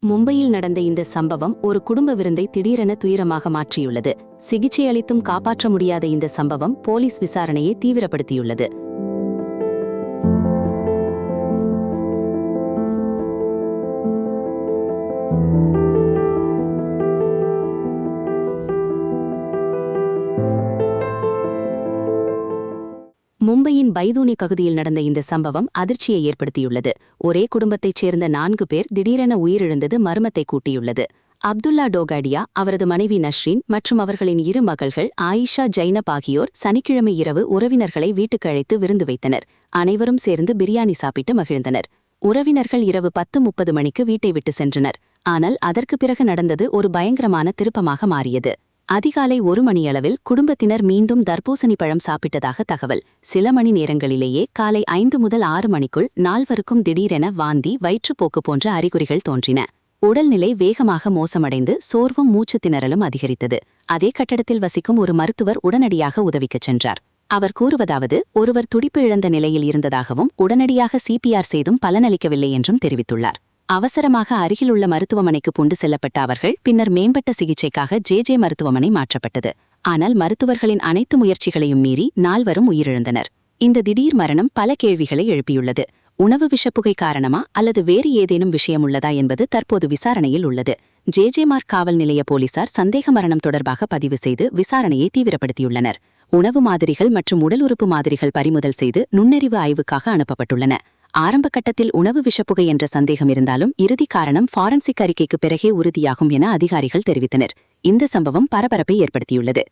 மும்பையில் நடந்த இந்த சம்பவம் ஒரு குடும்ப விருந்தை திடீரென துயரமாக மாற்றியுள்ளது. சிகிச்சை அளித்தும் காப்பாற்ற முடியாத இந்த சம்பவம் போலீஸ் விசாரணையை தீவிரப்படுத்தியுள்ளது. மும்பையின் பைதூனி பகுதியில் நடந்த இந்த சம்பவம் அதிர்ச்சியை ஏற்படுத்தியுள்ளது. ஒரே குடும்பத்தைச் சேர்ந்த 4 பேர் திடீரென உயிரிழந்தது மர்மத்தை கூட்டியுள்ளது. அப்துல்லா டோகாடியா, அவரது மனைவி நஸ்ரீன் மற்றும் அவர்களின் 2 மகள்கள் ஆயிஷா, ஜைனப் ஆகியோர் சனிக்கிழமை இரவு உறவினர்களை வீட்டுக்கு அழைத்து விருந்து வைத்தனர். அனைவரும் சேர்ந்து பிரியாணி சாப்பிட்டு மகிழ்ந்தனர். உறவினர்கள் இரவு 10:30 மணிக்கு வீட்டை விட்டு சென்றனர். ஆனால் அதற்கு பிறகு நடந்தது ஒரு பயங்கரமான திருப்பமாக மாறியது. அதிகாலை 1 மணியளவில் குடும்பத்தினர் மீண்டும் தர்பூசணி பழம் சாப்பிட்டதாக தகவல். சில மணி நேரங்களிலேயே காலை 5 முதல் 6 மணிக்குள் 4வருக்கும் திடீரென வாந்தி, வயிற்றுப்போக்கு போன்ற அறிகுறிகள் தோன்றின. உடல்நிலை வேகமாக மோசமடைந்து சோர்வும் மூச்சு திணறலும் அதிகரித்தது. அதே கட்டடத்தில் வசிக்கும் ஒரு மருத்துவர் உடனடியாக உதவிக்கச் சென்றார். அவர் கூறுவதாவது, ஒருவர் துடிப்பு இழந்த நிலையில் இருந்ததாகவும் உடனடியாக CPR செய்தும் பலனளிக்கவில்லை என்றும் தெரிவித்துள்ளார். அவசரமாக அருகிலுள்ள மருத்துவமனைக்கு கொண்டு செல்லப்பட்ட அவர்கள் பின்னர் மேம்பட்ட சிகிச்சைக்காக JJ மருத்துவமனை மாற்றப்பட்டது. ஆனால் மருத்துவர்களின் அனைத்து முயற்சிகளையும் மீறி 4வரும் உயிரிழந்தனர். இந்த திடீர் மரணம் பல கேள்விகளை எழுப்பியுள்ளது. உணவு விஷப்புகை காரணமா அல்லது வேறு ஏதேனும் விஷயம் உள்ளதா என்பது தற்போது விசாரணையில் உள்ளது. JJ மார்க் காவல் நிலைய போலீசார் சந்தேக மரணம் தொடர்பாக பதிவு செய்து விசாரணையை தீவிரப்படுத்தியுள்ளனர். உணவு மாதிரிகள் மற்றும் உடல் உறுப்பு மாதிரிகள் பறிமுதல் செய்து நுண்ணறிவு ஆய்வுக்காக அனுப்பப்பட்டுள்ளன. ஆரம்ப கட்டத்தில் உணவு விஷப்புகை என்ற சந்தேகம் இருந்தாலும் இறுதி காரணம் ஃபாரன்சிக் அறிக்கைக்கு பிறகே உறுதியாகும் என அதிகாரிகள் தெரிவித்தனர். இந்த சம்பவம் பரபரப்பை ஏற்படுத்தியுள்ளது.